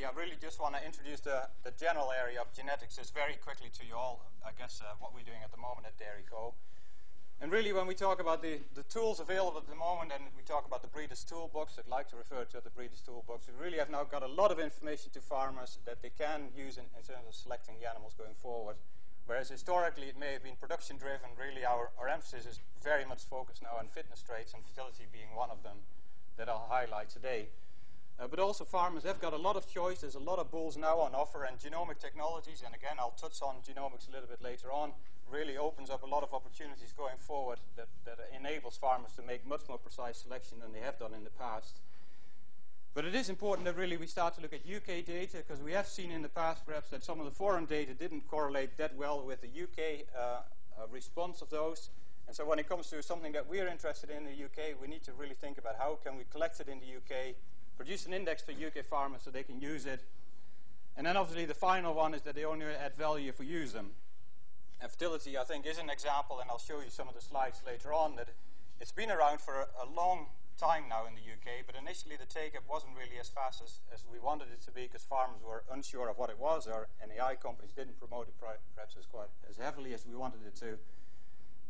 I really just want to introduce the general area of genetics just very quickly to you all, I guess, what we're doing at the moment at DairyCo. And really, when we talk about the tools available at the moment, and we talk about the Breeder's Toolbox, I'd like to refer to the Breeder's Toolbox, we really have now got a lot of information to farmers that they can use in terms of selecting the animals going forward. Whereas historically it may have been production driven, really our emphasis is very much focused now on fitness traits, and fertility being one of them that I'll highlight today. But also farmers have got a lot of choice. There's a lot of bulls now on offer, and genomic technologies, and again I'll touch on genomics a little bit later on, really opens up a lot of opportunities going forward that enables farmers to make much more precise selection than they have done in the past. But it is important that really we start to look at UK data, because we have seen in the past perhaps that some of the foreign data didn't correlate that well with the UK response of those. And so when it comes to something that we're interested in the UK, we need to really think about how can we collect it in the UK, produce an index for UK farmers so they can use it. And then obviously the final one is that they only add value if we use them. And fertility, I think, is an example, and I'll show you some of the slides later on, that it's been around for a long time now in the UK, but initially the take-up wasn't really as fast as we wanted it to be, because farmers were unsure of what it was, or NAI companies didn't promote it perhaps as heavily as we wanted it to.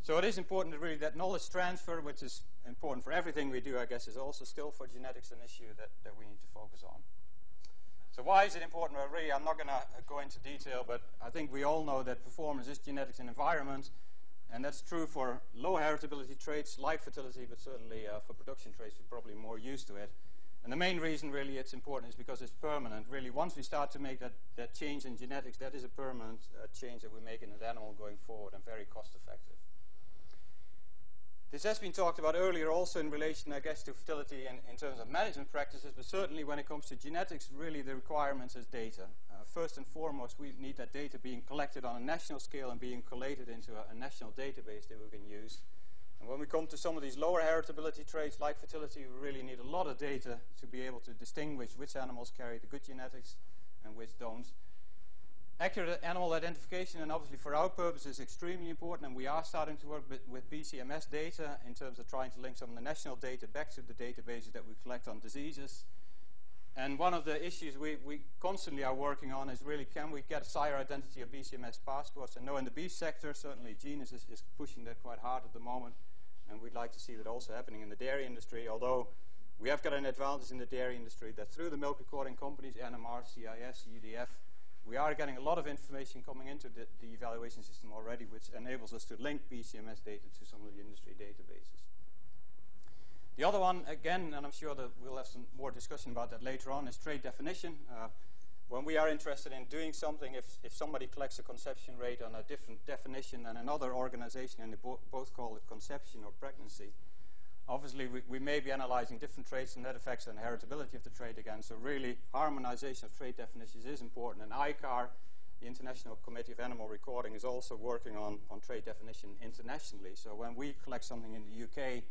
So it is important that really that knowledge transfer, which is important for everything we do, I guess, is also still for genetics an issue that we need to focus on. So why is it important? Well, really, I'm not going to go into detail, but I think we all know that performance is genetics and environment, and that's true for low heritability traits like fertility, but certainly for production traits we're probably more used to it. And the main reason really it's important is because it's permanent. Really, once we start to make that change in genetics, that is a permanent change that we make in an animal going forward, and very cost effective. This has been talked about earlier also in relation, I guess, to fertility in terms of management practices, but certainly when it comes to genetics, really the requirements is data. First and foremost, we need that data being collected on a national scale and being collated into a national database that we can use. And when we come to some of these lower heritability traits like fertility, we really need a lot of data to be able to distinguish which animals carry the good genetics and which don't. Accurate animal identification, and obviously for our purposes, is extremely important, and we are starting to work with BCMS data in terms of trying to link some of the national data back to the databases that we collect on diseases. And one of the issues we constantly are working on is really, can we get sire identity of BCMS passports? I know in the beef sector, certainly Genus is pushing that quite hard at the moment, and we'd like to see that also happening in the dairy industry, although we have got an advantage in the dairy industry that through the milk recording companies, NMR, CIS, UDF, we are getting a lot of information coming into the evaluation system already, which enables us to link BCMS data to some of the industry databases. The other one, again, and I'm sure that we'll have some more discussion about that later on, is trait definition. When we are interested in doing something, if somebody collects a conception rate on a different definition than another organization, and they both call it conception or pregnancy, obviously we may be analyzing different traits, and that affects the heritability of the trait again. So really, harmonization of trait definitions is important. And ICAR, the International Committee of Animal Recording, is also working on trait definition internationally. So when we collect something in the UK,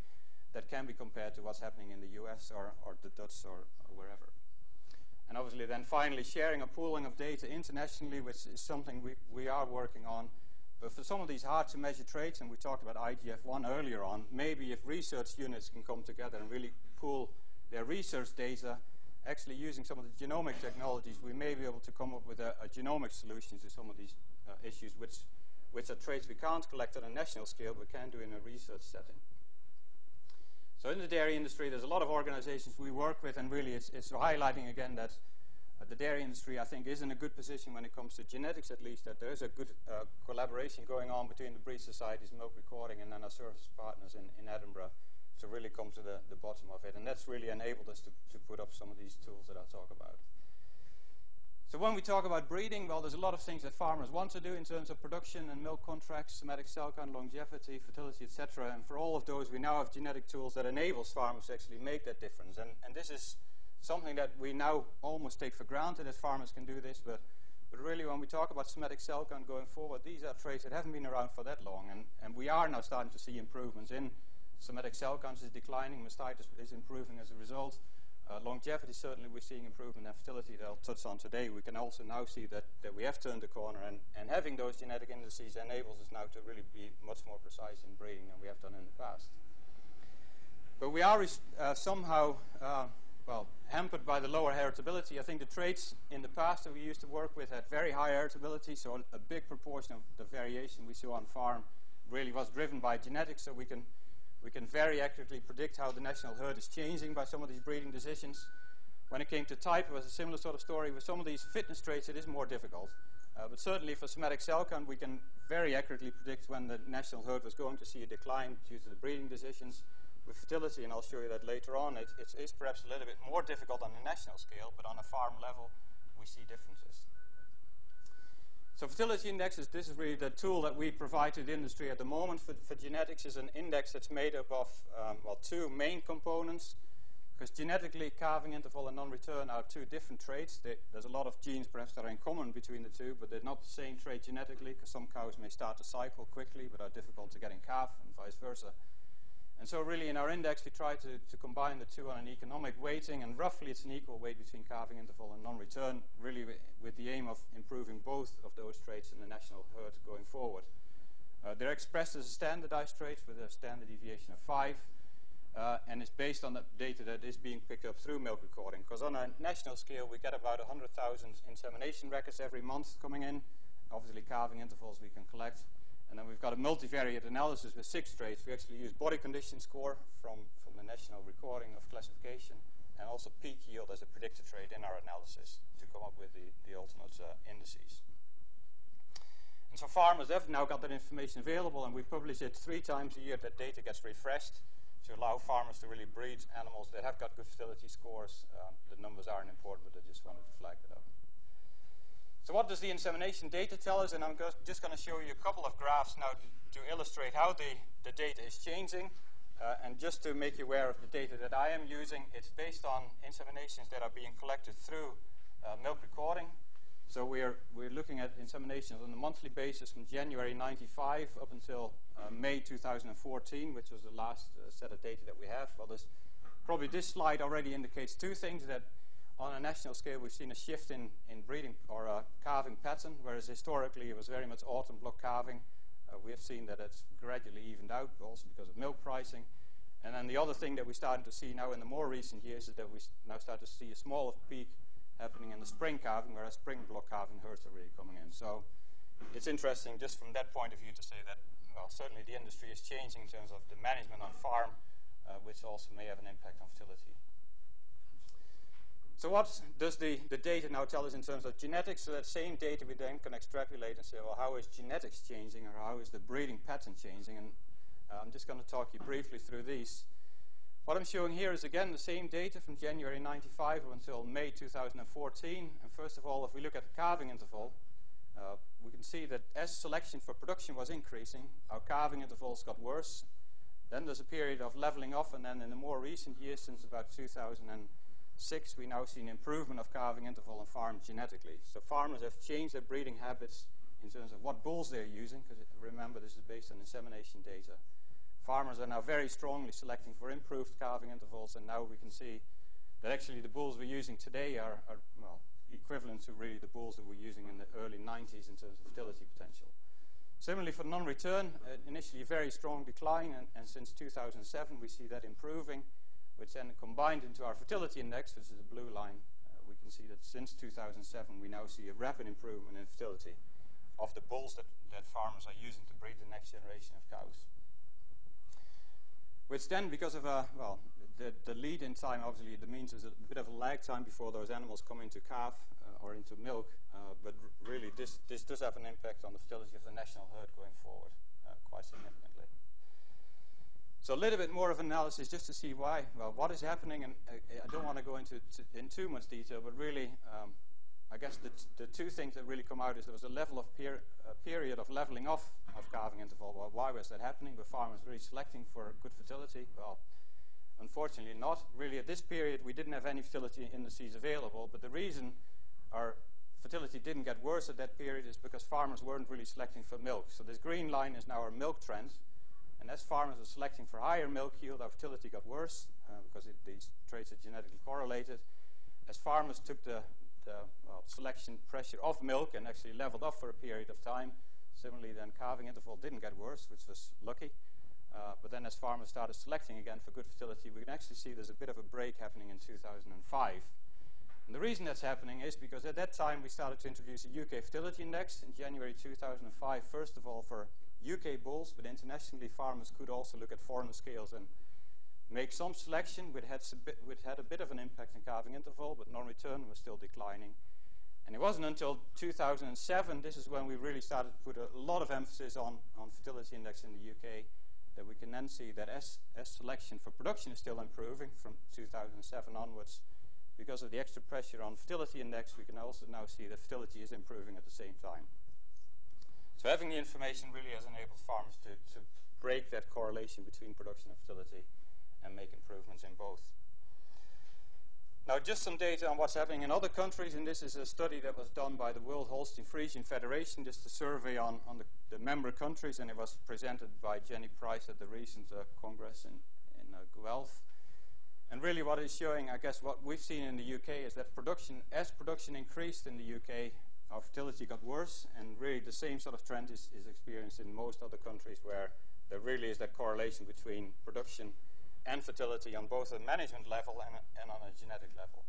that can be compared to what's happening in the US or the Dutch or wherever. And obviously then finally sharing or pooling of data internationally, which is something we are working on. But for some of these hard to measure traits, and we talked about IGF-1 earlier on, maybe if research units can come together and really pool their research data, actually using some of the genomic technologies, we may be able to come up with a genomic solution to some of these issues, which are traits we can't collect on a national scale, but can do in a research setting. So in the dairy industry, there's a lot of organizations we work with, and really it's highlighting again that the dairy industry, I think, is in a good position when it comes to genetics, at least, that there is a good collaboration going on between the breed societies, milk recording, and then our service partners in Edinburgh to really come to the bottom of it. And that's really enabled us to put up some of these tools that I'll talk about. So when we talk about breeding, well, there's a lot of things that farmers want to do in terms of production and milk contracts, somatic cell count, longevity, fertility, etc. And for all of those, we now have genetic tools that enables farmers to actually make that difference. And this is something that we now almost take for granted that farmers can do this, but really when we talk about somatic cell count going forward, these are traits that haven't been around for that long, and we are now starting to see improvements in somatic cell counts is declining, mastitis is improving as a result. Longevity, certainly we're seeing improvement, and fertility that I'll touch on today. We can also now see that we have turned the corner, and having those genetic indices enables us now to really be much more precise in breeding than we have done in the past. But we are somehow hampered by the lower heritability. I think the traits in the past that we used to work with had very high heritability, so a big proportion of the variation we saw on farm really was driven by genetics, so we can very accurately predict how the national herd is changing by some of these breeding decisions. When it came to type, it was a similar sort of story. With some of these fitness traits, it is more difficult. But certainly for somatic cell count, we can very accurately predict when the national herd was going to see a decline due to the breeding decisions. With fertility, and I'll show you that later on, it is perhaps a little bit more difficult on the national scale, but on a farm level, we see differences. So fertility indexes, this is really the tool that we provide to the industry at the moment for genetics. Is an index that's made up of two main components, because genetically calving interval and non-return are two different traits. There's a lot of genes perhaps that are in common between the two, but they're not the same trait genetically, because some cows may start to cycle quickly but are difficult to get in calf, and vice versa. And so really in our index we try to combine the two on an economic weighting, and roughly it's an equal weight between calving interval and non-return, really with the aim of improving both of those traits in the national herd going forward. They're expressed as standardized traits with a standard deviation of 5, and it's based on the data that is being picked up through milk recording, because on a national scale we get about 100,000 insemination records every month coming in. Obviously calving intervals we can collect. And then we've got a multivariate analysis with 6 traits. We actually use body condition score from the national recording of classification, and also peak yield as a predictor trait in our analysis to come up with the ultimate indices. And so farmers have now got that information available, and we publish it 3 times a year. That data gets refreshed to allow farmers to really breed animals that have got good fertility scores. The numbers aren't important, but I just wanted to flag that up. So what does the insemination data tell us? And I'm just going to show you a couple of graphs now to illustrate how the data is changing. And just to make you aware of the data that I am using, it's based on inseminations that are being collected through milk recording. So we're looking at inseminations on a monthly basis from January 95 up until May 2014, which was the last set of data that we have. Well, probably this slide already indicates 2 things: that on a national scale, we've seen a shift in breeding or calving pattern, whereas historically it was very much autumn block calving. We have seen that it's gradually evened out, also because of milk pricing. And then the other thing that we're starting to see now in the more recent years is that we now start to see a smaller peak happening in the spring calving, whereas spring block calving herds are really coming in. So it's interesting just from that point of view to say that, well, certainly the industry is changing in terms of the management on farm, which also may have an impact on fertility. So what does the data now tell us in terms of genetics? So that same data we then can extrapolate and say, well, how is genetics changing, or how is the breeding pattern changing? And I'm just going to talk you briefly through these. What I'm showing here is again the same data from January 95 until May 2014. And first of all, if we look at the calving interval, we can see that as selection for production was increasing, our calving intervals got worse. Then there's a period of leveling off, and then in the more recent years, since about 2006, we now see an improvement of calving interval on farms genetically. So farmers have changed their breeding habits in terms of what bulls they're using, because remember this is based on insemination data. Farmers are now very strongly selecting for improved calving intervals, and now we can see that actually the bulls we're using today are well, equivalent to really the bulls that we're using in the early 90s in terms of fertility potential. Similarly for non-return, initially a very strong decline, and since 2007 we see that improving, which then combined into our fertility index, which is the blue line, we can see that since 2007 we now see a rapid improvement in fertility of the bulls that farmers are using to breed the next generation of cows. Which then, because of the lead-in time, obviously it means there's a bit of a lag time before those animals come into calf or into milk, but really this does have an impact on the fertility of the national herd going forward quite significantly. So a little bit more of analysis just to see why, well, what is happening, and I don't want to go into in too much detail, but really I guess the two things that really come out is there was a level of period of leveling off of calving interval. Well, why was that happening? Were farmers really selecting for good fertility? Well, unfortunately not. Really at this period we didn't have any fertility indices available, but the reason our fertility didn't get worse at that period is because farmers weren't really selecting for milk. So this green line is now our milk trend, and as farmers were selecting for higher milk yield, our fertility got worse because these traits are genetically correlated. As farmers took the selection pressure off milk and actually leveled off for a period of time, similarly then calving interval didn't get worse, which was lucky. But then as farmers started selecting again for good fertility, we can actually see there's a bit of a break happening in 2005. And the reason that's happening is because at that time we started to introduce a UK fertility index in January 2005, first of all for UK bulls, but internationally farmers could also look at foreign scales and make some selection, which had a bit of an impact in calving interval, but non-return was still declining. And it wasn't until 2007, this is when we really started to put a lot of emphasis on fertility index in the UK, that we can then see that as selection for production is still improving from 2007 onwards, because of the extra pressure on fertility index, we can also now see that fertility is improving at the same time. So having the information really has enabled farmers to break that correlation between production and fertility and make improvements in both. Now just some data on what's happening in other countries, and this is a study that was done by the World Holstein Friesian Federation, just a survey on the member countries, and it was presented by Jenny Price at the recent Congress in Guelph. And really what it's showing, I guess what we've seen in the UK is that as production increased in the UK, our fertility got worse, and really the same sort of trend is experienced in most other countries where there really is that correlation between production and fertility on both a management level and on a genetic level.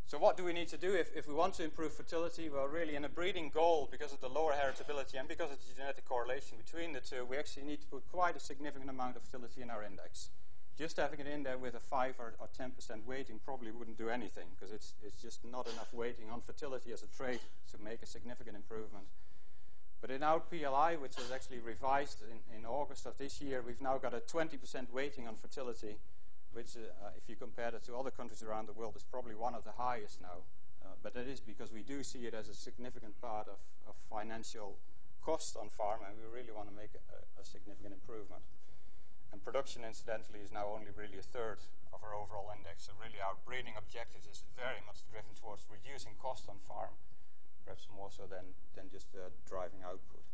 So what do we need to do if we want to improve fertility? Well, really in a breeding goal, because of the lower heritability and because of the genetic correlation between the two, we actually need to put quite a significant amount of fertility in our index. Just having it in there with a 5 or 10% weighting probably wouldn't do anything, because it's just not enough weighting on fertility as a trait to make a significant improvement. But in our PLI, which was actually revised in August of this year, we've now got a 20% weighting on fertility, which if you compare it to other countries around the world is probably one of the highest now. But that is because we do see it as a significant part of financial cost on farm, and we really want to make a significant improvement. And production, incidentally, is now only really a third of our overall index. So really our breeding objectives is very much driven towards reducing cost on farm, perhaps more so than just driving output.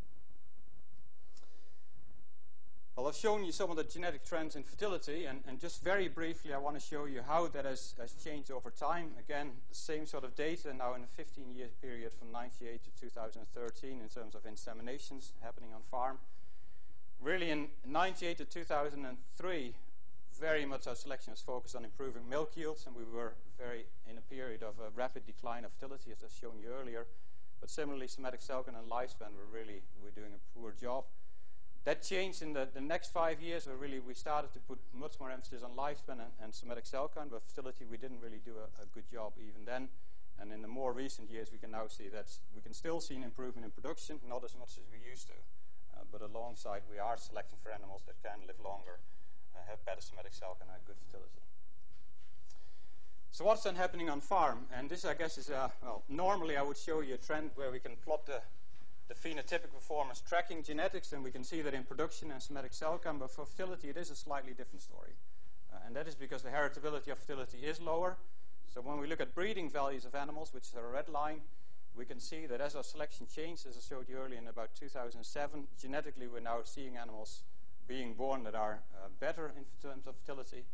Well, I've shown you some of the genetic trends in fertility, and just very briefly I want to show you how that has changed over time. Again, the same sort of data now in a 15-year period from 1998 to 2013 in terms of inseminations happening on farm. Really in 1998 to 2003, very much our selection was focused on improving milk yields, and we were very in a period of a rapid decline of fertility, as I've shown you earlier. But similarly, somatic cell count and lifespan we're doing a poor job. That changed in the next 5 years, where really we started to put much more emphasis on lifespan and somatic cell count, but fertility we didn't really do a good job even then. And in the more recent years, we can now see that we can still see an improvement in production, not as much as we used to. But alongside, we are selecting for animals that can live longer, have better somatic cell count, and have good fertility. So what's then happening on farm? And this, I guess, is well, normally I would show you a trend where we can plot the phenotypic performance tracking genetics, and we can see that in production and somatic cell count, but for fertility it is a slightly different story. And that is because the heritability of fertility is lower. So when we look at breeding values of animals, which is a red line, we can see that as our selection changed, as I showed you earlier in about 2007, genetically we're now seeing animals being born that are better in terms of fertility.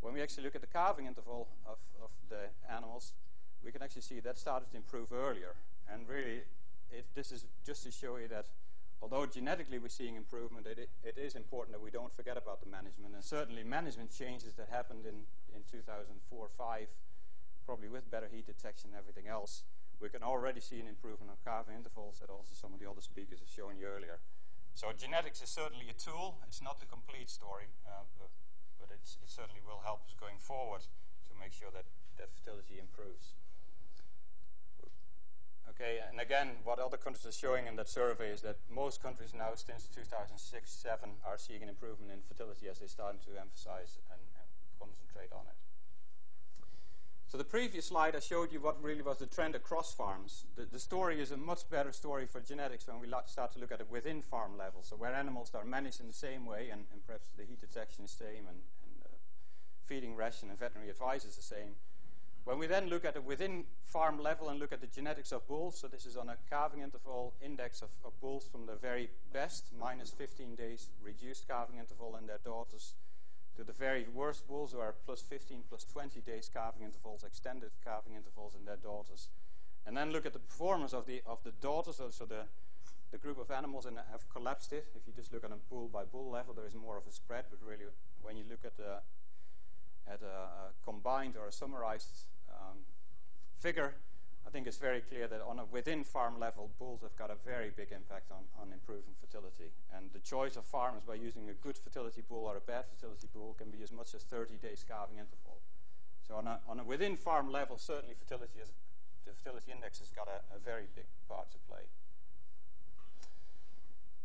When we actually look at the calving interval of the animals, we can actually see that started to improve earlier. And really, this is just to show you that although genetically we're seeing improvement, it is important that we don't forget about the management. And certainly management changes that happened in 2004-05, probably with better heat detection and everything else, we can already see an improvement on calving intervals that also some of the other speakers have shown you earlier. So genetics is certainly a tool. It's not the complete story, but it certainly will help us going forward to make sure that fertility improves. Okay, and again, what other countries are showing in that survey is that most countries now, since 2006-07, are seeing an improvement in fertility as they start to emphasize and concentrate on it. So the previous slide I showed you what really was the trend across farms. The story is a much better story for genetics when we start to look at it within farm level, so where animals are managed in the same way and perhaps the heat detection is the same and feeding ration and veterinary advice is the same. When we then look at it within farm level and look at the genetics of bulls, so this is on a calving interval index of bulls from the very best, minus 15 days reduced calving interval in their daughters, to the very worst bulls who are plus 15, plus 20 days calving intervals, extended calving intervals in their daughters. And then look at the performance of the daughters, so the the group of animals and have collapsed it. If you just look at a bull-by-bull level, there is more of a spread, but really when you look at a combined or a summarized figure, I think it's very clear that on a within farm level, bulls have got a very big impact on improving fertility. And the choice of farmers by using a good fertility bull or a bad fertility bull can be as much as 30 days calving interval. So on a within farm level, certainly the fertility index has got a very big part to play.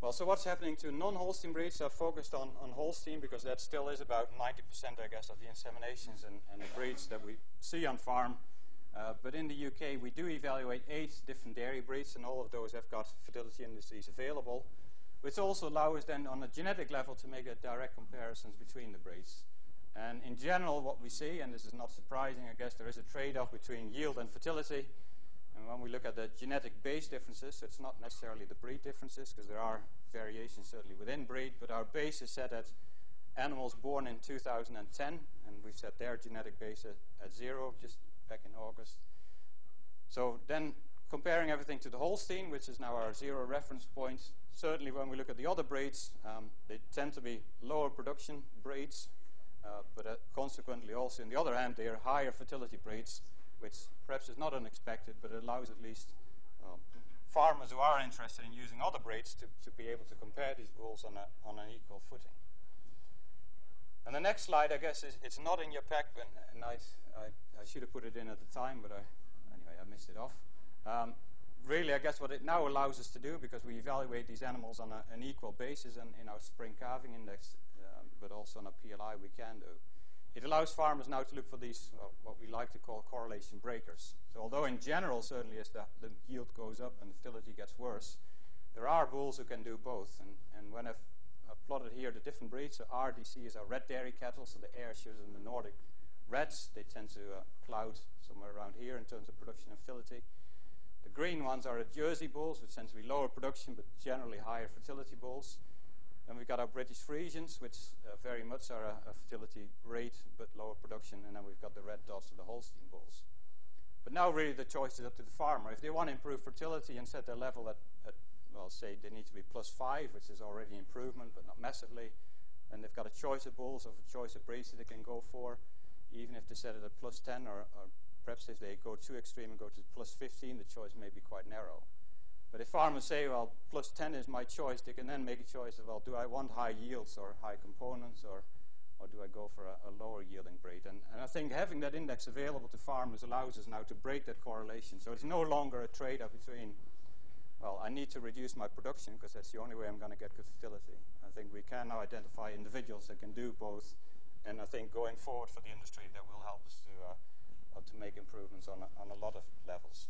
Well, so what's happening to non-Holstein breeds? I've focused on Holstein because that still is about 90%, I guess, of the inseminations and the breeds that we see on farm. But in the UK, we do evaluate 8 different dairy breeds, and all of those have got fertility indices available, which also allows us then on a genetic level to make direct comparisons between the breeds. And in general, what we see, and this is not surprising, I guess, there is a trade-off between yield and fertility. And when we look at the genetic base differences, so it's not necessarily the breed differences, because there are variations certainly within breed, but our base is set at animals born in 2010, and we've set their genetic base at 0, just back in August. So then comparing everything to the Holstein, which is now our 0 reference point, certainly when we look at the other breeds, they tend to be lower production breeds, but consequently also in the other hand, they are higher fertility breeds, which perhaps is not unexpected, but it allows at least farmers who are interested in using other breeds to be able to compare these bulls on an equal footing. And the next slide, I guess, it's not in your pack, and I should have put it in at the time, but anyway, I missed it off. Really, I guess what it now allows us to do, because we evaluate these animals on an equal basis in our spring calving index, but also on a PLI we can do. It allows farmers now to look for these, what we like to call correlation breakers. So although in general, certainly as the yield goes up and the fertility gets worse, there are bulls who can do both. And when I've plotted here the different breeds, so RDC is our red dairy cattle, so the air shows in the Nordic reds. They tend to cloud somewhere around here in terms of production and fertility. The green ones are the Jersey bulls, which tend to be lower production, but generally higher fertility bulls. Then we've got our British Friesians, which very much are a fertility rate, but lower production. And then we've got the red dots of the Holstein bulls. But now really the choice is up to the farmer. If they want to improve fertility and set their level at well, say they need to be +5, which is already improvement, but not massively, and they've got a choice of bulls or a choice of breeds that they can go for, even if they set it at +10, or perhaps if they go too extreme and go to +15, the choice may be quite narrow. But if farmers say, well, +10 is my choice, they can then make a choice of, well, do I want high yields or high components, or do I go for a lower yielding breed? And I think having that index available to farmers allows us now to break that correlation. So it's no longer a trade-off between, well, I need to reduce my production because that's the only way I'm going to get good fertility. I think we can now identify individuals that can do both, and I think going forward for the industry that will help us to make improvements on a lot of levels.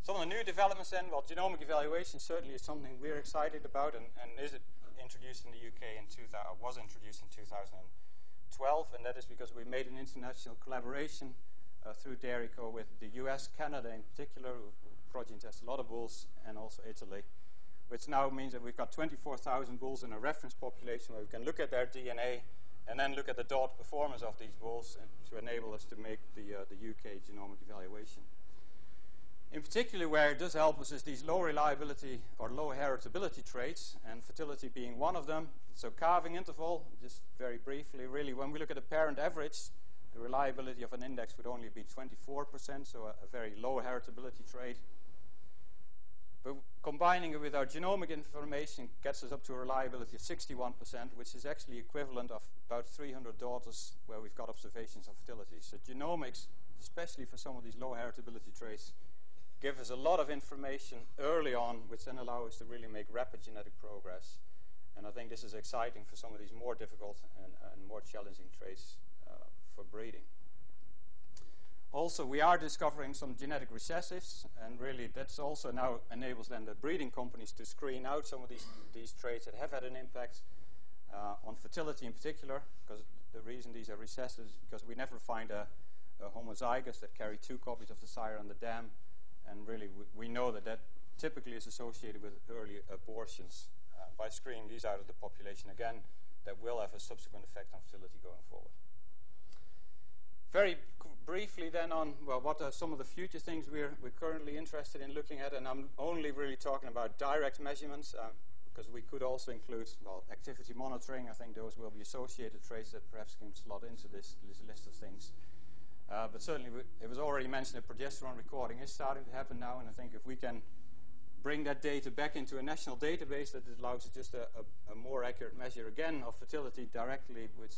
Some of the new developments then, well, genomic evaluation certainly is something we're excited about, and is it introduced in the UK was introduced in 2012, and that is because we made an international collaboration through DairyCo with the US, Canada in particular, who progeny test a lot of bulls, and also Italy, which now means that we've got 24,000 bulls in a reference population where we can look at their DNA and then look at the dot performance of these bulls to enable us to make the UK genomic evaluation. In particular, where it does help us is these low reliability or low heritability traits, and fertility being one of them. So calving interval, just very briefly, really when we look at the parent average, the reliability of an index would only be 24%, so a very low heritability trait. But combining it with our genomic information gets us up to a reliability of 61%, which is actually equivalent of about 300 daughters where we've got observations of fertility. So genomics, especially for some of these low heritability traits, give us a lot of information early on, which then allow us to really make rapid genetic progress. And I think this is exciting for some of these more difficult and more challenging traits for breeding. Also, we are discovering some genetic recessives, and really that's also now enables then the breeding companies to screen out some of these traits that have had an impact on fertility in particular, because the reason these are recessive is because we never find a homozygous that carry 2 copies of the sire on the dam, and really we know that typically is associated with early abortions. By screening these out of the population again, that will have a subsequent effect on fertility going forward. Very briefly then on, well, what are some of the future things we're currently interested in looking at, and I'm only really talking about direct measurements, because we could also include, well, activity monitoring. I think those will be associated traits that perhaps can slot into this list of things. But certainly, it was already mentioned that progesterone recording is starting to happen now, and I think if we can bring that data back into a national database that allows just a more accurate measure again of fertility directly, which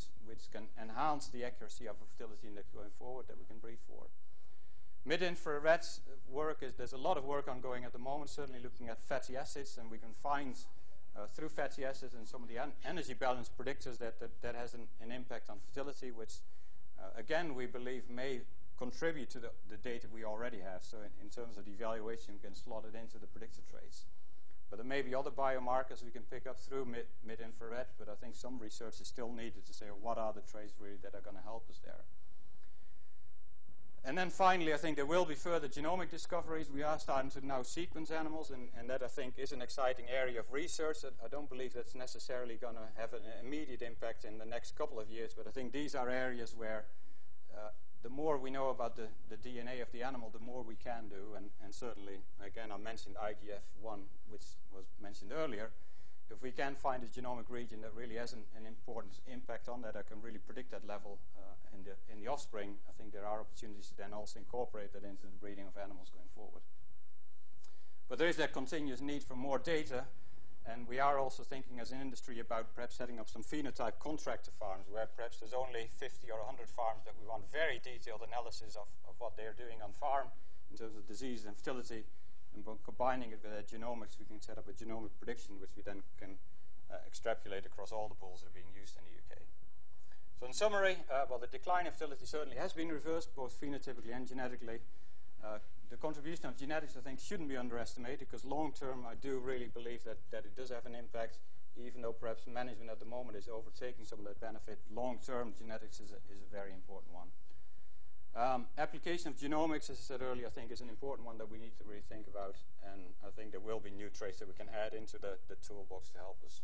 can enhance the accuracy of fertility index going forward, that we can breed for. Mid-infrared work there's a lot of work ongoing at the moment, certainly looking at fatty acids, and we can find through fatty acids and some of the energy balance predictors that has an impact on fertility, which again we believe may contribute to the data we already have. So in terms of the evaluation, we can slot it into the predictor traits. But there may be other biomarkers we can pick up through mid-infrared, but I think some research is still needed to say, what are the traits really that are going to help us there. And then finally, I think there will be further genomic discoveries. We are starting to now sequence animals, and that I think is an exciting area of research. I don't believe that's necessarily going to have an immediate impact in the next couple of years, but I think these are areas where the more we know about the DNA of the animal, the more we can do. And certainly, again, I mentioned IGF-1, which was mentioned earlier. If we can find a genomic region that really has an important impact on that, I can really predict that level in the offspring, I think there are opportunities to then also incorporate that into the breeding of animals going forward. But there is that continuous need for more data, and we are also thinking as an industry about perhaps setting up some phenotype contractor farms, where perhaps there's only 50 or 100 farms that we want very detailed analysis of what they're doing on farm in terms of disease and fertility, and by combining it with our genomics, we can set up a genomic prediction, which we then can extrapolate across all the bulls that are being used in the UK. So in summary, well, the decline of fertility certainly has been reversed, both phenotypically and genetically. The contribution of genetics, I think, shouldn't be underestimated, because long-term, I do really believe that it does have an impact, even though perhaps management at the moment is overtaking some of that benefit. Long-term, genetics is a very important one. Application of genomics, as I said earlier, I think is an important one that we need to really think about, and I think there will be new traits that we can add into the toolbox to help us